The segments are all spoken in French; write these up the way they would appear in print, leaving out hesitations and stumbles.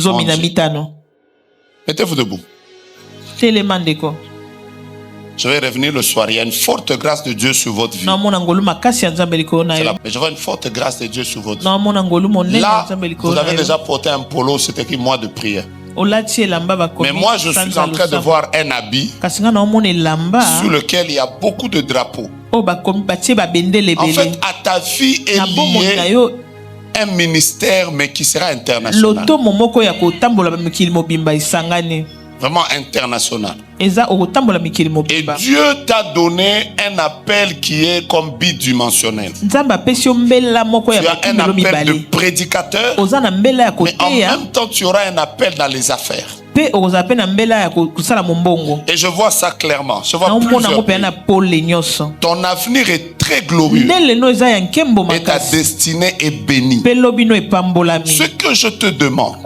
Mon Dieu. Mettez-vous debout. Je vais revenir le soir. Il y a une forte grâce de Dieu sur votre vie. Mais je vois une forte grâce de Dieu sur votre vie. Là, vous avez déjà porté un polo, c'était écrit mois de prière. Mais moi, je suis en train de voir un habit sur lequel il y a beaucoup de drapeaux. En fait, à ta vie est lié un ministère, mais qui sera international. Vraiment international. Et Dieu t'a donné un appel qui est comme bidimensionnel. Tu as un appel de prédicateur, mais en même temps tu auras un appel dans les affaires. Et je vois ça clairement. Je vois plusieurs. Ton avenir est très glorieux. Et ta destinée est bénie. Ce que je te demande,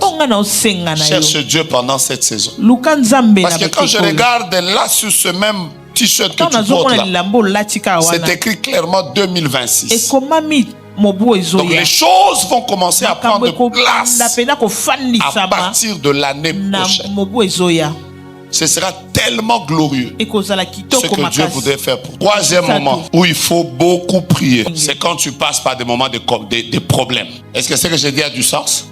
cherche Dieu pendant cette saison. Parce que quand je regarde là sur ce même t-shirt que tu portes là, c'est écrit clairement 2026. Donc les choses vont commencer à prendre place à partir de l'année prochaine. Ce sera tellement glorieux ce que Dieu voudrait faire pour toi. Troisième moment où il faut beaucoup prier, c'est quand tu passes par des moments de problèmes. Est-ce que ce que j'ai dit a du sens?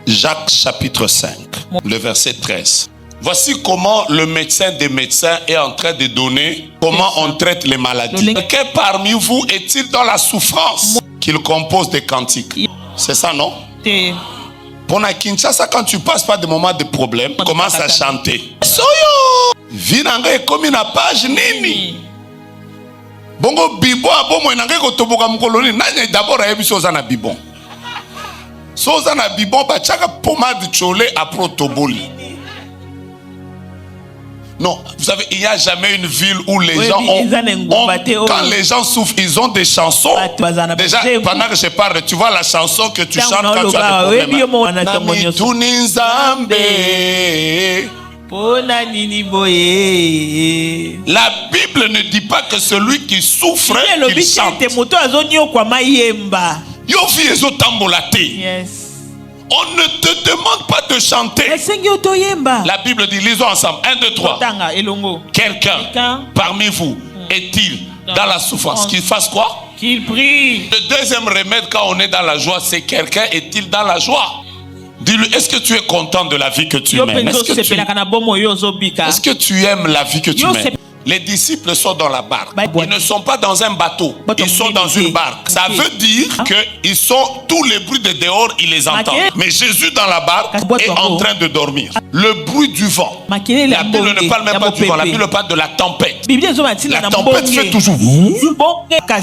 Jacques chapitre 5, le verset 13. Voici comment le médecin des médecins est en train de donner comment on traite les maladies. Quelqu'un parmi vous est-il dans la souffrance qu'il compose des cantiques? C'est ça, non? Pour la Kinshasa, quand tu passes par des moments de problème, commence à chanter. Soyo! Vinanga est comme une page nini. Bongo bibo abomo inanga ko toboka mkoloni nanya d'abord ayebi sozana bibon. Sozana bibon ba chaka pomade chole apro toboli. Non, vous savez, il n'y a jamais une ville où les gens ont quand les gens souffrent, ils ont des chansons. Déjà, pendant que je parle, tu vois la chanson que tu chantes quand tu as des problèmes. La Bible ne dit pas que celui qui souffre, qu'il chante. Yes. On ne te demande pas de chanter. La Bible dit, lisons ensemble. 1, 2, 3. Quelqu'un parmi vous est-il dans la souffrance? Qu'il fasse quoi? Qu'il prie. Le deuxième remède quand on est dans la joie, c'est quelqu'un est-il dans la joie? Dis-lui, est-ce que tu es content de la vie que tu mènes? Est-ce que tu aimes la vie que tu mènes? Les disciples sont dans la barque. Ils ne sont pas dans un bateau. Ils sont dans une barque. Ça veut dire que tous les bruits de dehors, ils les entendent. Mais Jésus dans la barque est en train de dormir. Le bruit du vent. La Bible ne parle même pas du vent. La Bible parle de la tempête. La tempête fait toujours.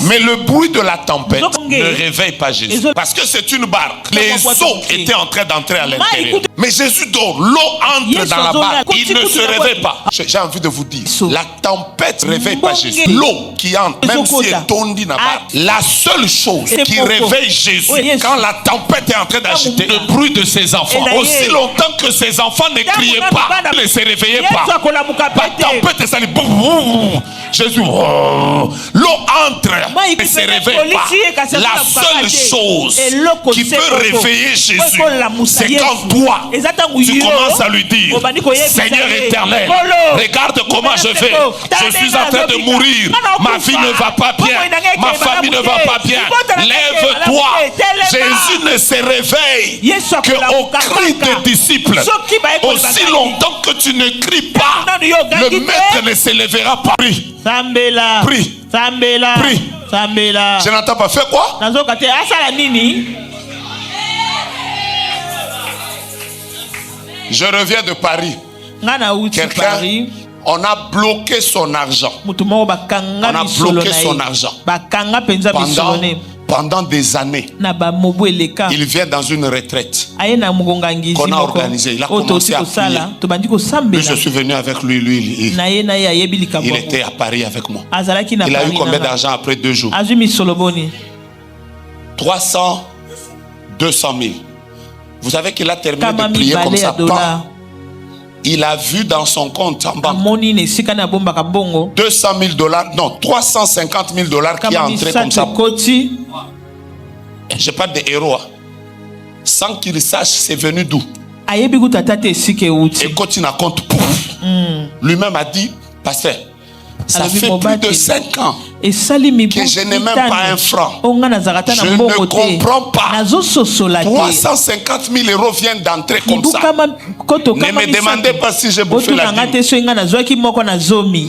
Mais le bruit de la tempête ne réveille pas Jésus. Parce que c'est une barque. Les eaux étaient en train d'entrer à l'intérieur. Mais Jésus dort. L'eau entre dans la barque. Il ne se réveille pas. J'ai envie de vous dire. La tempête ne réveille pas Jésus. L'eau qui entre, même si elle tondi n'a pas. La seule chose qui réveille Jésus quand la tempête est en train d'agiter, le bruit de ses enfants. Aussi longtemps que ses enfants ne criaient pas, ne se réveillaient pas. La tempête s'allie. Jésus, l'eau entre et ne se réveille pas. La seule chose qui peut réveiller Jésus, c'est quand toi, tu commences à lui dire, Seigneur éternel, regarde comment je vais. Je suis en train de mourir. Ma vie ne va pas bien. Ma famille ne va pas bien. Lève-toi. Jésus ne se réveille qu'au cri des disciples. Aussi longtemps que tu ne cries pas, le maître ne se lèvera pas. Prie. Prie. Prie. Je n'entends pas. Fais quoi? Je reviens de Paris. Quelqu'un, on a bloqué son argent. On a bloqué son argent. Pendant des années. Il vient dans une retraite qu'on a organisée. Il a commencé à prier. Puis je suis venu avec lui. Il était à Paris avec moi. Il a eu combien d'argent après 2 jours? 300, 200 000. Vous savez qu'il a terminé de prier comme ça. Il a vu dans son compte en banque 200 000 $, non, 350 000 $ qui est entré comme ça. Je parle des héros. Sans qu'il sache c'est venu d'où. Et quand il compte, lui-même a dit, pasteur, ça fait plus de 5 ans que je n'ai même pas un franc. Je ne comprends pas. 350 000 euros viennent d'entrer comme ça. Ne me demandez pas si j'ai bouffé la dîme. Mais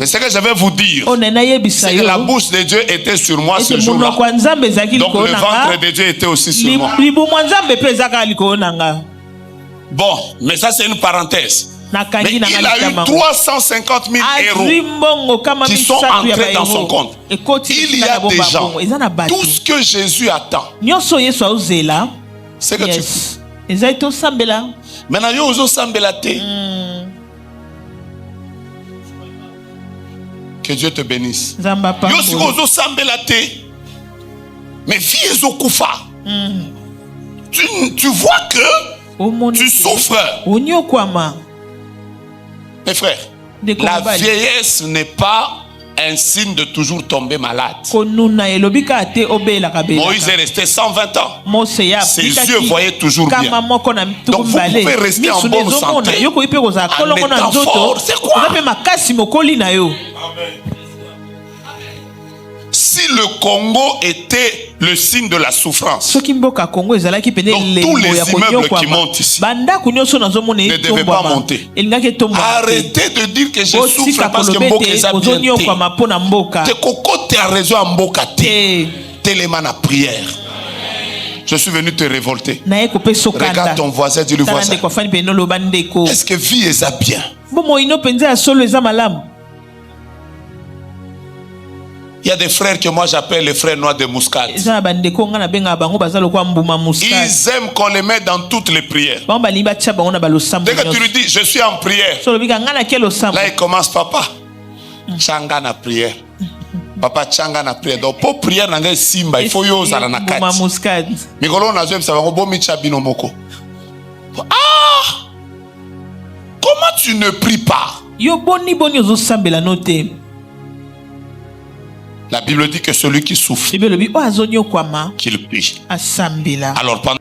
ce que je vais vous dire, c'est que la bouche de Dieu était sur moi ce jour-là. Donc le ventre de Dieu était aussi sur moi. Bon, mais ça c'est une parenthèse. Mais il a eu 350 000 euros qui sont entrés dans son compte. Il y a des gens, tout ce que Jésus attend, c'est que tu fais. Maintenant, yo ozo sambela te. Que Dieu te bénisse. Yo si ozo sambela te. Mais vie ezo kufa. Tu vois que tu souffres. Mes frères, la vieillesse n'est pas un signe de toujours tomber malade. Moïse est resté 120 ans. Ses yeux voyaient toujours bien. Donc vous pouvez rester en bonne santé, en étant fort. C'est quoi? Si le Congo était le signe de la souffrance, donc tous les immeubles qui montent ici ne devaient pas monter. Arrêtez de dire que je souffre parce que Mboka est bien. Te cocote a raison à Mboka te. Tellement à prière. Je suis venu te révolter. Regarde ton voisin, dis-lui voisin. Est-ce que vie est ça bien? Il y a des frères que moi j'appelle les frères noirs de Muscat. Ils aiment qu'on les mette dans toutes les prières. Dès que tu lui dis je suis en prière, là il commence papa. Changa na prière. Papa changa na prière. Donc pour prière nanga simba il faut yoza na kati. Mikolo na zem sabango bomi chabino moko. Ah! Comment tu ne pries pas? La Bible dit que celui qui souffre, qu'il prie. Alors pendant